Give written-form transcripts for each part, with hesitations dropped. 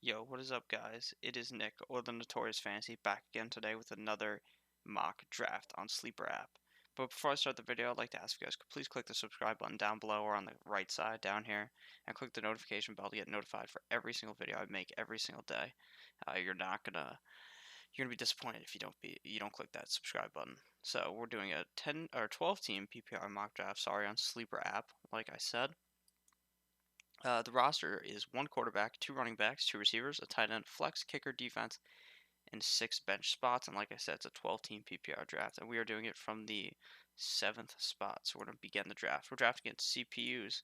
Yo, what is up, guys? It is Nick, or the Notorious Fantasy, back again today with another mock draft on Sleeper app. But before I start the video, I'd like to ask you guys, please click the subscribe button down below or on the right side down here, and click the notification bell to get notified for every single video I make every single day. You're gonna be disappointed if you don't click that subscribe button. So we're doing a 10 or 12 team PPR mock draft, sorry, on Sleeper app, like I said. The roster is one quarterback, two running backs, two receivers, a tight end, flex, kicker, defense, and six bench spots. And like I said, it's a 12-team PPR draft, and we are doing it from the 7th spot. So we're going to begin the draft. We're drafting against CPUs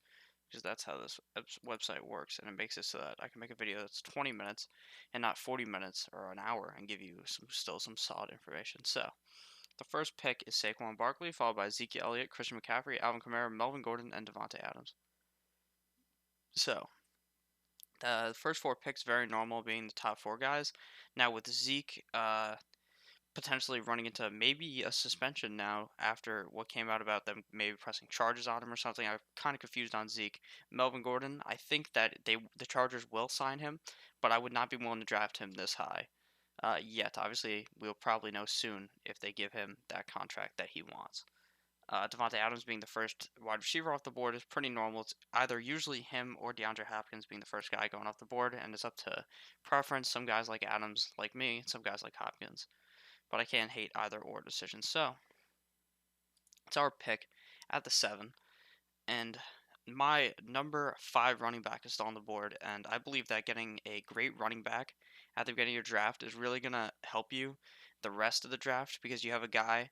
because that's how this website works, and it makes it so that I can make a video that's 20 minutes and not 40 minutes or an hour and give you some solid information. So the first pick is Saquon Barkley, followed by Ezekiel Elliott, Christian McCaffrey, Alvin Kamara, Melvin Gordon, and Devontae Adams. So the first four picks very normal, being the top four guys. Now with Zeke, potentially running into maybe a suspension now after what came out about them maybe pressing charges on him or something. I'm kind of confused on Zeke. Melvin Gordon, I think that the Chargers will sign him, but I would not be willing to draft him this high yet. Obviously, we'll probably know soon if they give him that contract that he wants. Devontae Adams being the first wide receiver off the board is pretty normal. It's either usually him or DeAndre Hopkins being the first guy going off the board, and it's up to preference. Some guys like Adams, like me, some guys like Hopkins. But I can't hate either or decision. So it's our pick at the 7, and my number 5 running back is still on the board, and I believe that getting a great running back at the beginning of your draft is really gonna help you the rest of the draft because you have a guy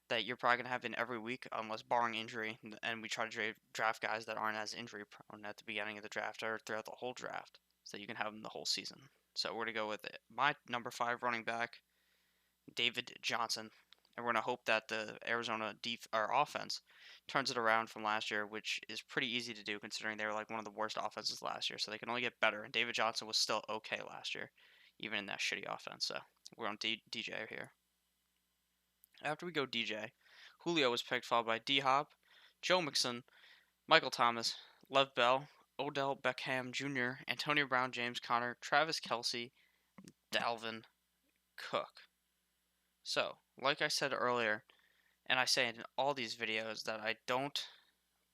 that you're probably going to have in every week, unless barring injury. And we try to draft guys that aren't as injury prone at the beginning of the draft or throughout the whole draft, so you can have them the whole season. So we're going to go with it. My number 5 running back, David Johnson. And we're going to hope that the Arizona offense turns it around from last year, which is pretty easy to do considering they were like one of the worst offenses last year. So they can only get better. And David Johnson was still okay last year, even in that shitty offense. So we're on DJ here. After we go DJ, Julio was picked, followed by D-Hop, Joe Mixon, Michael Thomas, Lev Bell, Odell Beckham Jr., Antonio Brown, James Conner, Travis Kelce, Dalvin Cook. So, like I said earlier, and I say in all these videos that I don't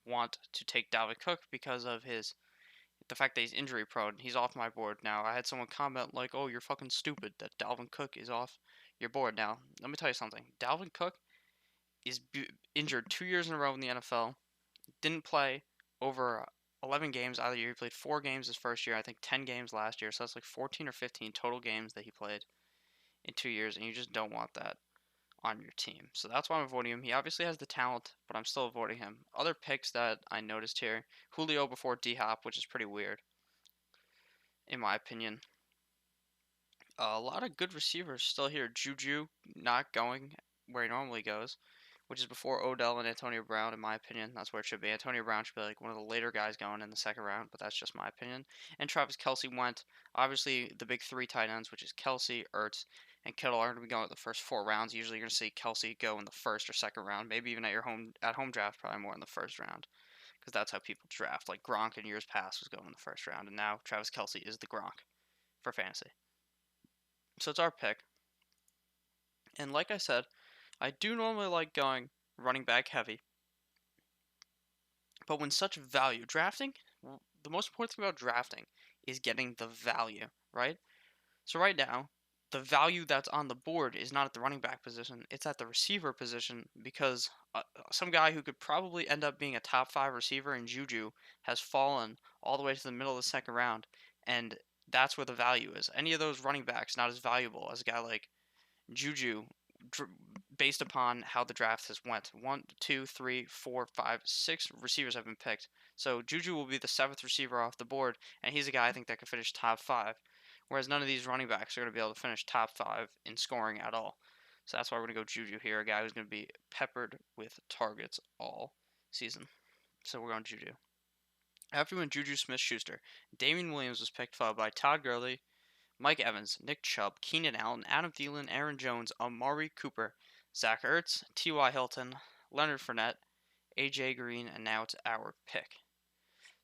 want to take Dalvin Cook because of the fact that he's injury prone. He's off my board now. I had someone comment like, "Oh, you're fucking stupid that Dalvin Cook is off your board now." Let me tell you something. Dalvin Cook is injured 2 years in a row in the NFL. Didn't play over 11 games either year. He played 4 games his first year, I think 10 games last year. So that's like 14 or 15 total games that he played in 2 years, and you just don't want that on your team. So that's why I'm avoiding him. He obviously has the talent, but I'm still avoiding him. Other picks that I noticed here, Julio before D-Hop, which is pretty weird, in my opinion. A lot of good receivers still here. Juju not going where he normally goes, which is before Odell and Antonio Brown, in my opinion. That's where it should be. Antonio Brown should be like one of the later guys going in the second round, but that's just my opinion. And Travis Kelce went. Obviously, the big 3 tight ends, which is Kelce, Ertz, and Kittle, are going to be going in the first 4 rounds. Usually, you're going to see Kelce go in the first or second round, maybe even at home draft, probably more in the first round, because that's how people draft. Like Gronk in years past was going in the first round, and now Travis Kelce is the Gronk for fantasy. So it's our pick. And like I said, I do normally like going running back heavy. But when such value, drafting, the most important thing about drafting is getting the value, right? So right now, the value that's on the board is not at the running back position, it's at the receiver position because some guy who could probably end up being a top 5 receiver in Juju has fallen all the way to the middle of the second round, and that's where the value is. Any of those running backs not as valuable as a guy like Juju, based upon how the draft has went. 1, 2, 3, 4, 5, 6 receivers have been picked. So Juju will be the 7th receiver off the board, and he's a guy I think that could finish top 5. Whereas none of these running backs are going to be able to finish top 5 in scoring at all. So that's why we're going to go Juju here, a guy who's going to be peppered with targets all season. So we're going Juju. After we went Juju Smith-Schuster, Damian Williams was picked, followed by Todd Gurley, Mike Evans, Nick Chubb, Keenan Allen, Adam Thielen, Aaron Jones, Amari Cooper, Zach Ertz, T.Y. Hilton, Leonard Fournette, A.J. Green, and now it's our pick.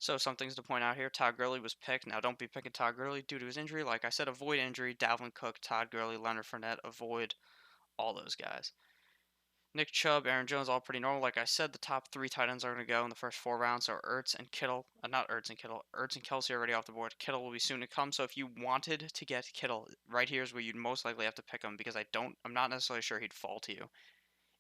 So some things to point out here. Todd Gurley was picked. Now don't be picking Todd Gurley due to his injury. Like I said, avoid injury. Dalvin Cook, Todd Gurley, Leonard Fournette. Avoid all those guys. Nick Chubb, Aaron Jones, all pretty normal. Like I said, the top 3 tight ends are going to go in the first 4 rounds. So Ertz and Kittle, not Ertz and Kittle. Ertz and Kelsey are already off the board. Kittle will be soon to come. So if you wanted to get Kittle, right here is where you'd most likely have to pick him because I'm not necessarily sure he'd fall to you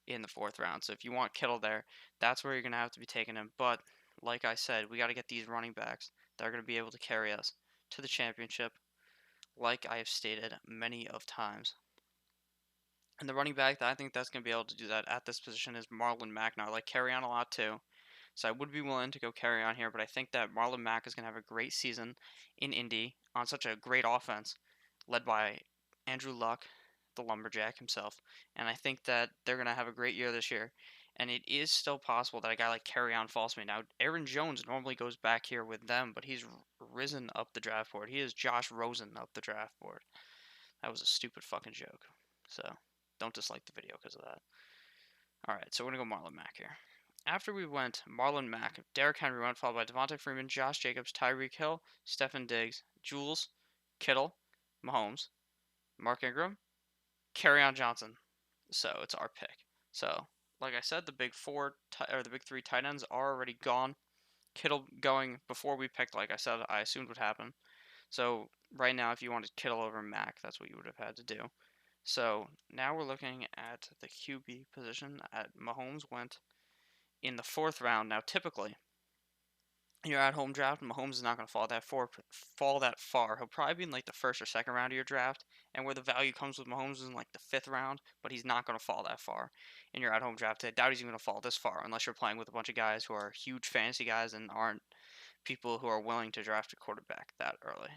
in the 4th round. So if you want Kittle there, that's where you're going to have to be taking him. But like I said, we got to get these running backs that are going to be able to carry us to the championship, like I have stated many of times. And the running back that I think that's going to be able to do that at this position is Marlon Mack. Now, I like carry on a lot too. So I would be willing to go carry on here, but I think that Marlon Mack is going to have a great season in Indy on such a great offense led by Andrew Luck, the lumberjack himself. And I think that they're going to have a great year this year. And it is still possible that a guy like carry on falls to me. Now, Aaron Jones normally goes back here with them, but he's risen up the draft board. He is Josh Rosen up the draft board. That was a stupid fucking joke. So don't dislike the video because of that. Alright, so we're going to go Marlon Mack here. After we went Marlon Mack, Derrick Henry went, followed by Devontae Freeman, Josh Jacobs, Tyreek Hill, Stephen Diggs, Jules, Kittle, Mahomes, Mark Ingram, Kerryon Johnson. So it's our pick. So, like I said, the big 3 tight ends are already gone. Kittle going before we picked, like I said, I assumed would happen. So right now, if you wanted Kittle over Mack, that's what you would have had to do. So now we're looking at the QB position. Mahomes went in the 4th round. Now, typically, your at-home draft, Mahomes is not going to fall that far. He'll probably be in like the 1st or 2nd round of your draft, and where the value comes with Mahomes is in like the 5th round. But he's not going to fall that far in your at-home draft. I doubt he's going to fall this far unless you're playing with a bunch of guys who are huge fantasy guys and aren't people who are willing to draft a quarterback that early.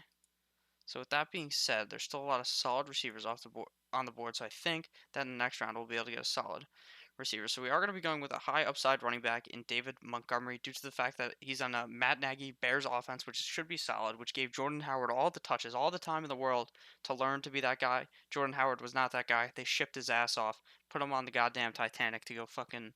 So with that being said, there's still a lot of solid receivers on the board. So I think that in the next round we'll be able to get a solid receiver. So we are going to be going with a high upside running back in David Montgomery due to the fact that he's on a Matt Nagy Bears offense, which should be solid, which gave Jordan Howard all the touches, all the time in the world to learn to be that guy. Jordan Howard was not that guy. They shipped his ass off, put him on the goddamn Titanic to go fucking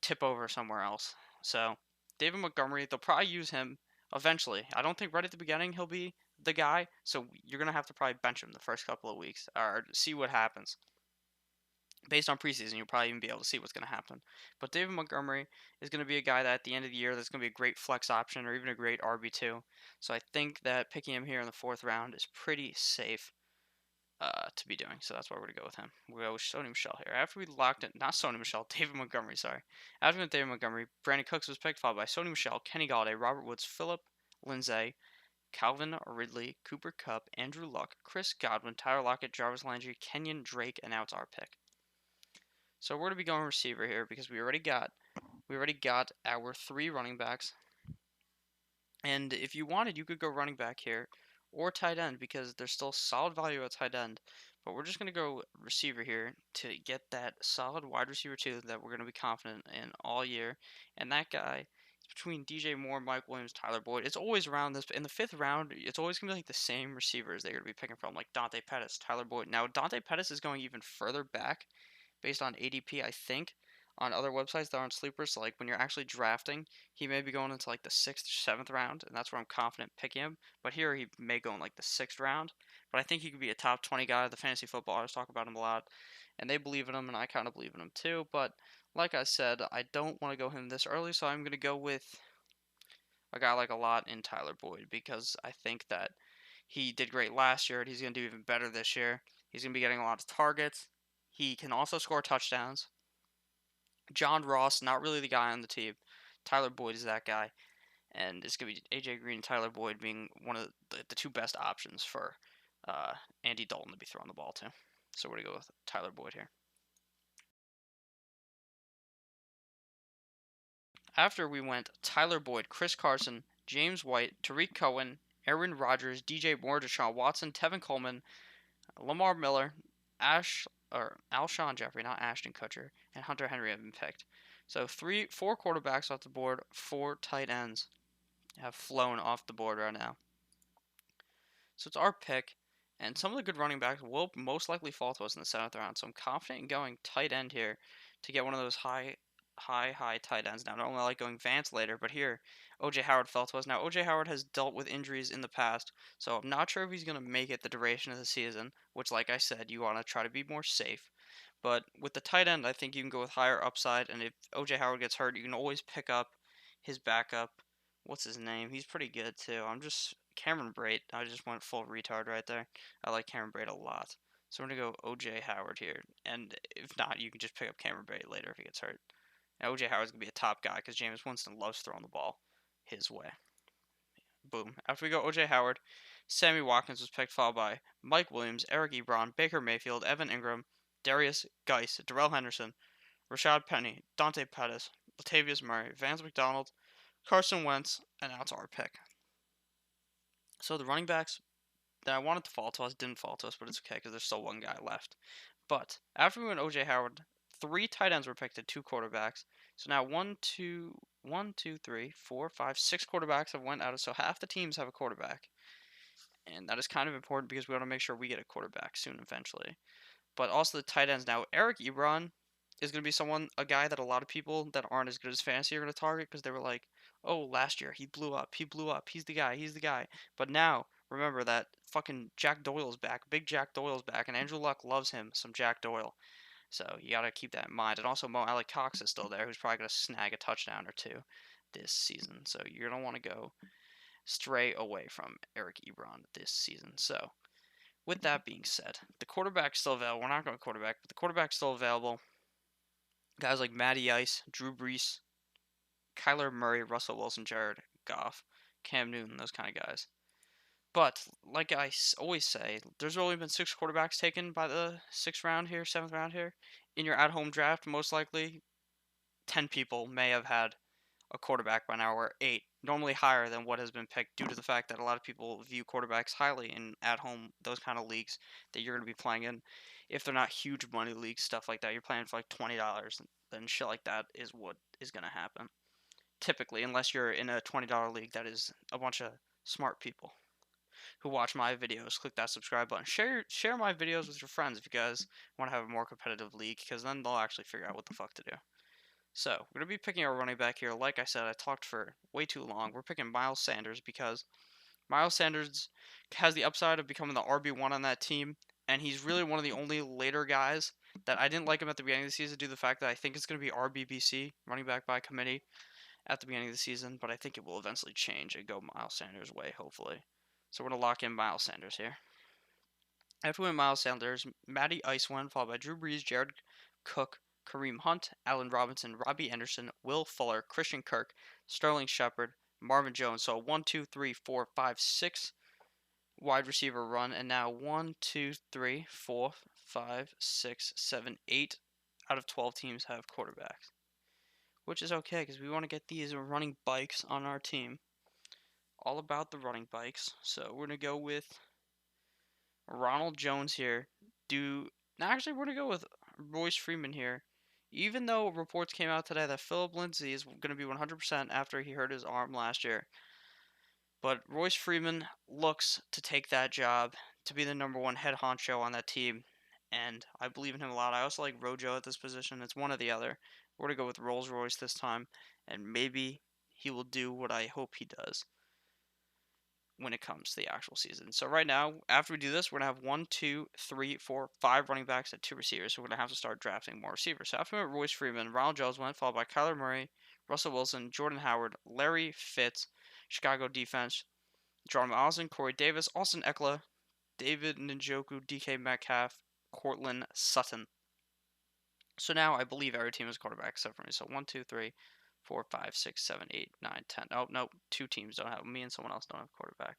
tip over somewhere else. So David Montgomery, they'll probably use him eventually. I don't think right at the beginning he'll be the guy, so you're gonna have to probably bench him the first couple of weeks or see what happens. Based on preseason, you'll probably even be able to see what's going to happen. But David Montgomery is going to be a guy that at the end of the year that's going to be a great flex option or even a great RB2. So I think that picking him here in the 4th round is pretty safe to be doing. So that's why we're going to go with him. We'll go with Sony Michel here. After we locked it, not Sony Michel, David Montgomery, sorry. After we went David Montgomery, Brandon Cooks was picked, followed by Sony Michel, Kenny Galladay, Robert Woods, Philip Lindsay, Calvin Ridley, Cooper Kupp, Andrew Luck, Chris Godwin, Tyler Lockett, Jarvis Landry, Kenyon Drake, and now it's our pick. So we're going to be going receiver here because we already got our 3 running backs. And if you wanted, you could go running back here or tight end because there's still solid value at tight end. But we're just going to go receiver here to get that solid wide receiver 2 that we're going to be confident in all year. And that guy is between DJ Moore, Mike Williams, Tyler Boyd. It's always around this. In the 5th round, it's always going to be like the same receivers they're going to be picking from, like Dante Pettis, Tyler Boyd. Now, Dante Pettis is going even further back based on ADP, I think, on other websites that aren't sleepers. So, like, when you're actually drafting, he may be going into, like, the 6th or 7th round, and that's where I'm confident picking him. But here, he may go in, like, the 6th round. But I think he could be a top 20 guy. The fantasy footballers talk about him a lot, and they believe in him, and I kind of believe in him, too. But, like I said, I don't want to go him this early, so I'm going to go with a guy like a lot in Tyler Boyd, because I think that he did great last year, and he's going to do even better this year. He's going to be getting a lot of targets. He can also score touchdowns. John Ross, not really the guy on the team. Tyler Boyd is that guy. And it's going to be A.J. Green and Tyler Boyd being one of the 2 best options for Andy Dalton to be throwing the ball to. So we're going to go with Tyler Boyd here. After we went Tyler Boyd, Chris Carson, James White, Tariq Cohen, Aaron Rodgers, DJ Moore, Deshaun Watson, Tevin Coleman, Lamar Miller, Alshon Jeffrey, not Ashton Kutcher, and Hunter Henry have been picked. So 4 quarterbacks off the board, 4 tight ends have flown off the board right now. So it's our pick, and some of the good running backs will most likely fall to us in the 7th round. So I'm confident in going tight end here to get one of those high high tight ends now. Normally I like going Vance later, but here OJ Howard fell to us. Now OJ Howard has dealt with injuries in the past, so I'm not sure if he's gonna make it the duration of the season. Which, like I said, you want to try to be more safe. But with the tight end, I think you can go with higher upside, and if OJ Howard gets hurt, you can always pick up his backup. What's his name? He's pretty good too. I'm just Cameron Brate. I just went full retard right there. I like Cameron Brate a lot. So I'm gonna go OJ Howard here, and if not, you can just pick up Cameron Brate later if he gets hurt. And OJ Howard's gonna be a top guy because Jameis Winston loves throwing the ball his way. Boom. After we go OJ Howard, Sammy Watkins was picked, followed by Mike Williams, Eric Ebron, Baker Mayfield, Evan Ingram, Darius Geis, Darrell Henderson, Rashad Penny, Dante Pettis, Latavius Murray, Vance McDonald, Carson Wentz, and now it's our pick. So the running backs that I wanted to fall to us didn't fall to us, but it's okay because there's still one guy left. But after we went OJ Howard, 3 tight ends were picked and 2 quarterbacks. So now 6 quarterbacks have went out of. So half the teams have a quarterback, and that is kind of important because we want to make sure we get a quarterback soon eventually. But also the tight ends now. Eric Ebron is going to be a guy that a lot of people that aren't as good as fantasy are going to target because they were like, oh, last year he blew up, he's the guy. But now remember that fucking Jack Doyle's back, big Jack Doyle's back, and Andrew Luck loves him some Jack Doyle. So you got to keep that in mind. And also Mo Alec Cox is still there, who's probably going to snag a touchdown or two this season. So you're going to want to go stray away from Eric Ebron this season. So with that being said, the quarterback's still available. We're not going to quarterback, but the quarterback's still available. Guys like Matty Ice, Drew Brees, Kyler Murray, Russell Wilson, Jared Goff, Cam Newton, those kind of guys. But like I always say, there's only been 6 quarterbacks taken by the 6th round here, 7th round here. In your at-home draft, most likely 10 people may have had a quarterback by now, or 8, normally higher than what has been picked due to the fact that a lot of people view quarterbacks highly in at-home, those kind of leagues that you're going to be playing in. If they're not huge money leagues, stuff like that, you're playing for like $20, then shit like that is what is going to happen. Typically, unless you're in a $20 league that is a bunch of smart people who watch my videos. Click that subscribe button. Share my videos with your friends if you guys want to have a more competitive league, because then they'll actually figure out what the fuck to do. So, we're going to be picking our running back here. Like I said, I talked for way too long. We're picking Miles Sanders because Miles Sanders has the upside of becoming the RB1 on that team, and he's really one of the only later guys that I didn't like him at the beginning of the season due to the fact that I think it's going to be RBBC, running back by committee, at the beginning of the season, but I think it will eventually change and go Miles Sanders' way, hopefully. So we're going to lock in Miles Sanders here. After we went Miles Sanders, Matty Ice went, followed by Drew Brees, Jared Cook, Kareem Hunt, Allen Robinson, Robbie Anderson, Will Fuller, Christian Kirk, Sterling Shepard, Marvin Jones. So 1, 2, 3, 4, 5, 6 wide receiver run, and now 1, 2, 3, 4, 5, 6, 7, 8 out of 12 teams have quarterbacks, which is okay because we want to get these running bikes on our team. All about the running bikes. So we're gonna go with Ronald Jones here. Actually, we're gonna go with Royce Freeman here. Even though reports came out today that Philip Lindsay is gonna be 100% after he hurt his arm last year, but Royce Freeman looks to take that job to be the #1 head honcho on that team, and I believe in him a lot. I also like Rojo at this position. It's one or the other. We're gonna go with Rolls Royce this time, and maybe he will do what I hope he does when it comes to the actual season. So right now, after we do this, we're gonna have 1, 2, 3, 4, 5 running backs and 2 receivers. So we're gonna have to start drafting more receivers. So after we went Royce Freeman, Ronald Jones went, followed by Kyler Murray, Russell Wilson, Jordan Howard, Larry Fitz, Chicago defense, Jordan Osmond, Corey Davis, Austin Eckler, David Njoku, DK Metcalf, Cortland Sutton. So now I believe every team is quarterback except for me. So 1, 2, 3, 4, 5, 6, 7, 8, 9, 10. Oh, no, 2 teams don't have. Me and someone else don't have quarterback,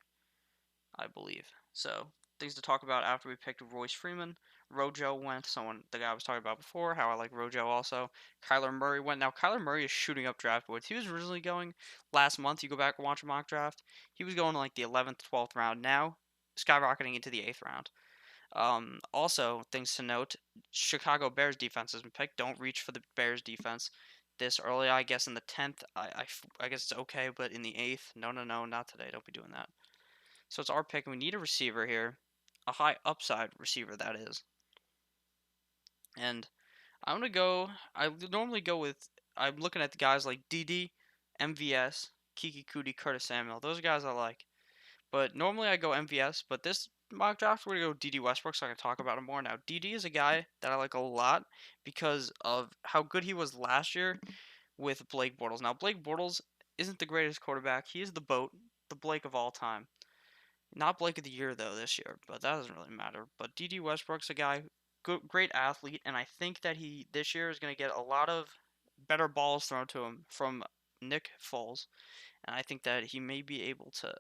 I believe. So things to talk about after we picked Royce Freeman. Rojo went. The guy I was talking about before, how I like Rojo also. Kyler Murray went. Now Kyler Murray is shooting up draft boards. He was originally going last month. You go back and watch a mock draft. He was going like the 11th, 12th round. Now skyrocketing into the 8th round. Also, things to note: Chicago Bears defense has been picked. Don't reach for the Bears defense this early. I guess in the 10th, I guess it's okay, but in the 8th, no, not today. Don't be doing that. So it's our pick, and we need a receiver here, a high upside receiver that is. And I'm gonna go. I normally go with I'm looking at the guys like DD, MVS, Kiki Kuti, Curtis Samuel. Those are guys I like. But normally I go MVS, but this mock draft we're gonna go DD Westbrook, so I can talk about him more. Now DD is a guy that I like a lot because of how good he was last year with Blake Bortles. Now Blake Bortles isn't the greatest quarterback. He is the boat, the Blake of all time. Not Blake of the year though this year, but that doesn't really matter. But DD Westbrook's a guy, good, great athlete, and I think that he this year is gonna get a lot of better balls thrown to him from Nick Foles, and I think that he may be able to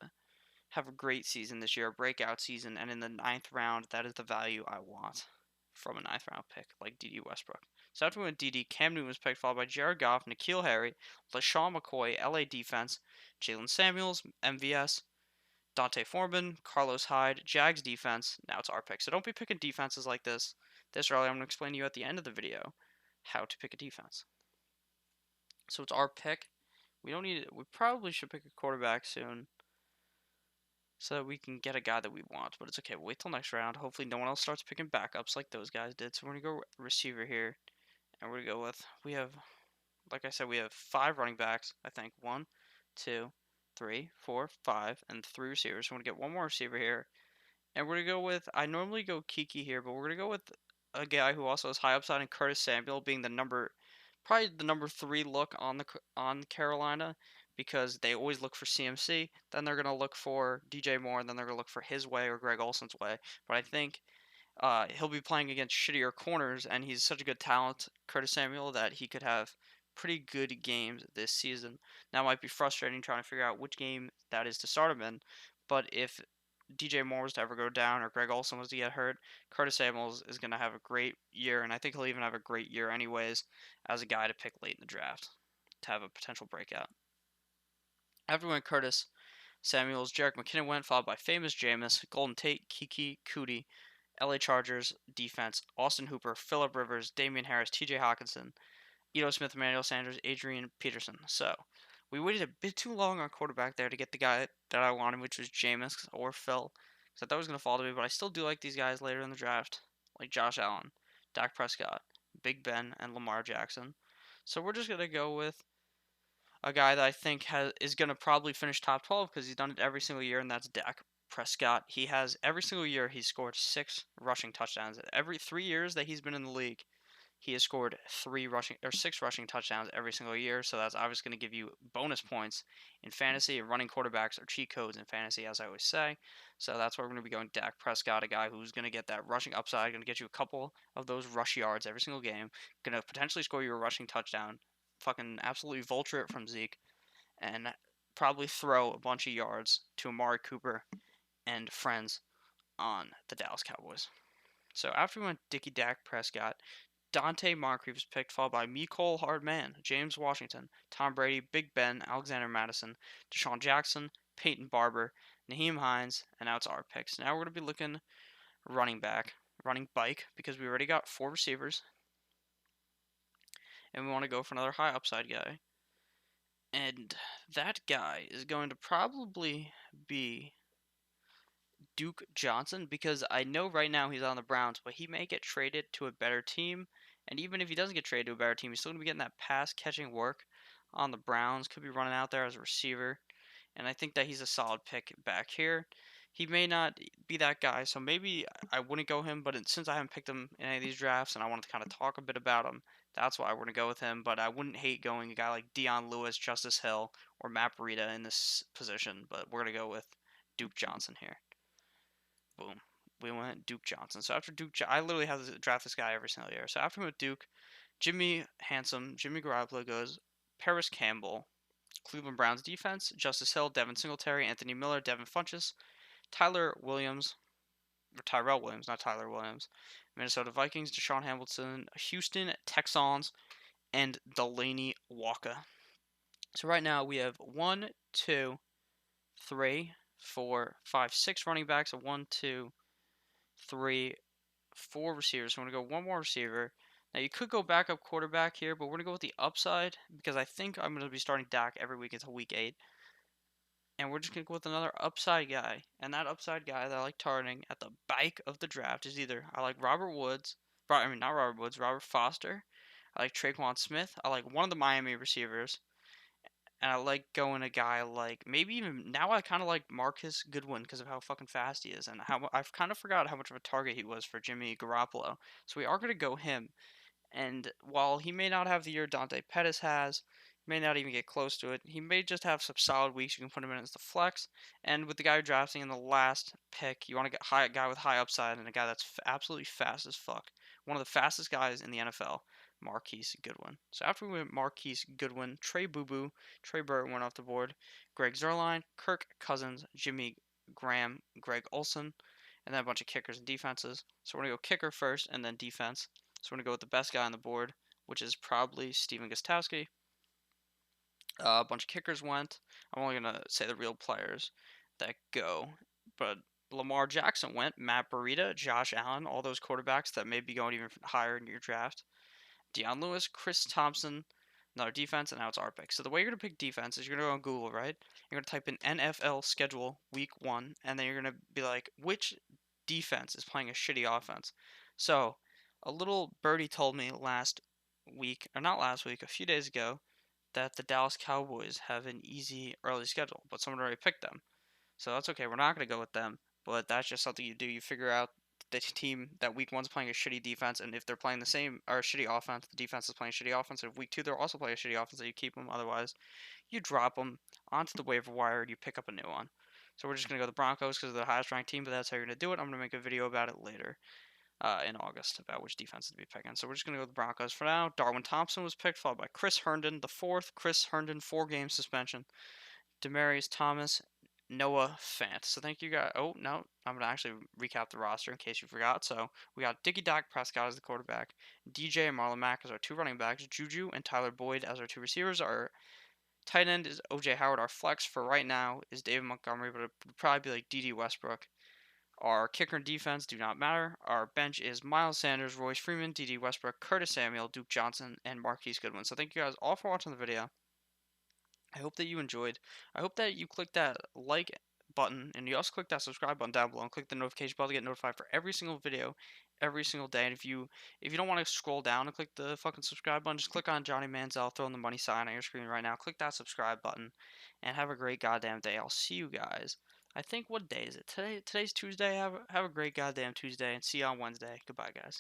have a great season this year, a breakout season, and in the ninth round, that is the value I want from a ninth round pick like DD Westbrook. So after we went DD, Cam Newton was picked, followed by Jared Goff, N'Keal Harry, LaShawn McCoy, LA defense, Jalen Samuels, MVS, Dante Foreman, Carlos Hyde, Jags defense. Now it's our pick. So don't be picking defenses like this early. I'm going to explain to you at the end of the video how to pick a defense. So it's our pick. We don't need it. We probably should pick a quarterback soon so that we can get a guy that we want. But it's okay. We'll wait till next round. Hopefully no one else starts picking backups like those guys did. So we're going to go receiver here. And we're going to go with, like I said, we have 5 running backs, I think. 1, 2, 3, 4, 5, and 3 receivers. So we're going to get one more receiver here. And we're going to go with, I normally go Kiki here, but we're going to go with a guy who also has high upside in Curtis Samuel being probably the number 3 look on Carolina because they always look for CMC. Then they're going to look for DJ Moore, and then they're going to look for his way or Greg Olson's way. But I think he'll be playing against shittier corners, and he's such a good talent, Curtis Samuel, that he could have pretty good games this season. Now, it might be frustrating trying to figure out which game that is to start him in, but if DJ Moore was to ever go down or Greg Olson was to get hurt, Curtis Samuels is going to have a great year, and I think he'll even have a great year anyways as a guy to pick late in the draft to have a potential breakout. After we went Curtis Samuels, Jerick McKinnon went, followed by famous Jameis, Golden Tate, Kiki Kuti, LA Chargers defense, Austin Hooper, Phillip Rivers, Damian Harris, TJ Hawkinson, Ito Smith, Emmanuel Sanders, Adrian Peterson. So we waited a bit too long on quarterback there to get the guy that I wanted, which was Jameis or Phil, because I thought it was going to fall to me, but I still do like these guys later in the draft, like Josh Allen, Dak Prescott, Big Ben, and Lamar Jackson. So we're just going to go with a guy that I think is going to probably finish top 12 because he's done it every single year, and that's Dak Prescott. He has every single year he's scored 6 rushing touchdowns. Every 3 years that he's been in the league, he has scored 6 rushing touchdowns every single year. So that's obviously going to give you bonus points in fantasy. Running quarterbacks are cheat codes in fantasy, as I always say. So that's why we're going to be going Dak Prescott, a guy who's going to get that rushing upside, going to get you a couple of those rush yards every single game, going to potentially score you a rushing touchdown, fucking absolutely vulture it from Zeke, and probably throw a bunch of yards to Amari Cooper and friends on the Dallas Cowboys. So after we went Dickie Dak Prescott, Dante Moncrief was picked, followed by Mecole Hardman, James Washington, Tom Brady, Big Ben, Alexander Madison, Deshaun Jackson, Peyton Barber, Naheem Hines, and now it's our picks. Now we're going to be looking running bike, because we already got 4 receivers, and we want to go for another high upside guy. And that guy is going to probably be Duke Johnson, because I know right now he's on the Browns, but he may get traded to a better team. And even if he doesn't get traded to a better team, he's still going to be getting that pass catching work on the Browns. Could be running out there as a receiver. And I think that he's a solid pick back here. He may not be that guy, so maybe I wouldn't go him, but since I haven't picked him in any of these drafts and I wanted to kind of talk a bit about him, that's why we're going to go with him. But I wouldn't hate going a guy like Dion Lewis, Justice Hill, or Matt Breida in this position, but we're going to go with Duke Johnson here. Boom. We went Duke Johnson. So after I literally have to draft this guy every single year. So after we went Duke, Jimmy Garoppolo goes, Paris Campbell, Cleveland Browns defense, Justice Hill, Devin Singletary, Anthony Miller, Devin Funchess, Tyrell Williams, not Tyler Williams, Minnesota Vikings, Deshaun Hamilton, Houston Texans, and Delaney Walker. So right now we have 1, 2, 3, 4, 5, 6 running backs, 1, 2, 3, 4 receivers. So we're going to go one more receiver. Now you could go backup quarterback here, but we're going to go with the upside because I think I'm going to be starting Dak every week until week 8. And we're just going to go with another upside guy. And that upside guy that I like targeting at the back of the draft is either I like Robert Foster I like Traquan Smith. I like one of the Miami receivers. And I like going a guy like maybe even now I kind of like Marcus Goodwin because of how fucking fast he is and how I've kind of forgot how much of a target he was for Jimmy Garoppolo. So we are going to go him. And while he may not have the year Dante Pettis has, he may not even get close to it. He may just have some solid weeks. You can put him in as the flex. And with the guy you're drafting in the last pick, you want to get a guy with high upside and a guy that's absolutely fast as fuck. One of the fastest guys in the NFL, Marquise Goodwin. So after we went Marquise Goodwin, Trey Boo Boo, Trey Burton went off the board, Greg Zerline, Kirk Cousins, Jimmy Graham, Greg Olson, and then a bunch of kickers and defenses. So we're going to go kicker first and then defense. So we're going to go with the best guy on the board, which is probably Steven Gostowski. A bunch of kickers went. I'm only going to say the real players that go. But Lamar Jackson went, Matt Breida, Josh Allen, all those quarterbacks that may be going even higher in your draft. Deion Lewis, Chris Thompson, another defense, and now it's our pick. So the way you're going to pick defense is you're going to go on Google, right? You're going to type in NFL schedule week 1, and then you're going to be like, which defense is playing a shitty offense? So a little birdie told me last week, or not last week, a few days ago, that the Dallas Cowboys have an easy early schedule, but someone already picked them. So that's okay. We're not going to go with them, but that's just something you do. You figure out the team that week 1's playing a shitty defense, and if they're playing the same or a shitty offense, the defense is playing a shitty offense. And if week 2 they're also playing a shitty offense, so you keep them. Otherwise, you drop them onto the waiver wire and you pick up a new one. So we're just going to go the Broncos because they're the highest ranked team, but that's how you're going to do it. I'm going to make a video about it later in August about which defense to be picking. So we're just going to go with the Broncos for now. Darwin Thompson was picked, followed by Chris Herndon, the fourth. Chris Herndon, 4-game suspension. Demarius Thomas, Noah Fant. So thank you guys. Oh, no. I'm going to actually recap the roster in case you forgot. So we got Dickie Dak Prescott as the quarterback, DJ and Marlon Mack as our 2 running backs, Juju and Tyler Boyd as our 2 receivers. Our tight end is OJ Howard. Our flex for right now is David Montgomery, but it would probably be like DD Westbrook. Our kicker and defense do not matter. Our bench is Miles Sanders, Royce Freeman, DD Westbrook, Curtis Samuel, Duke Johnson, and Marquise Goodwin. So thank you guys all for watching the video. I hope that you enjoyed. I hope that you click that like button and you also click that subscribe button down below and click the notification bell to get notified for every single video every single day. And if you don't want to scroll down and click the fucking subscribe button, just click on Johnny Manziel throwing the money sign on your screen right now. Click that subscribe button and have a great goddamn day. I'll see you guys. I think what day is it? Today's Tuesday. Have a great goddamn Tuesday and see you on Wednesday. Goodbye guys.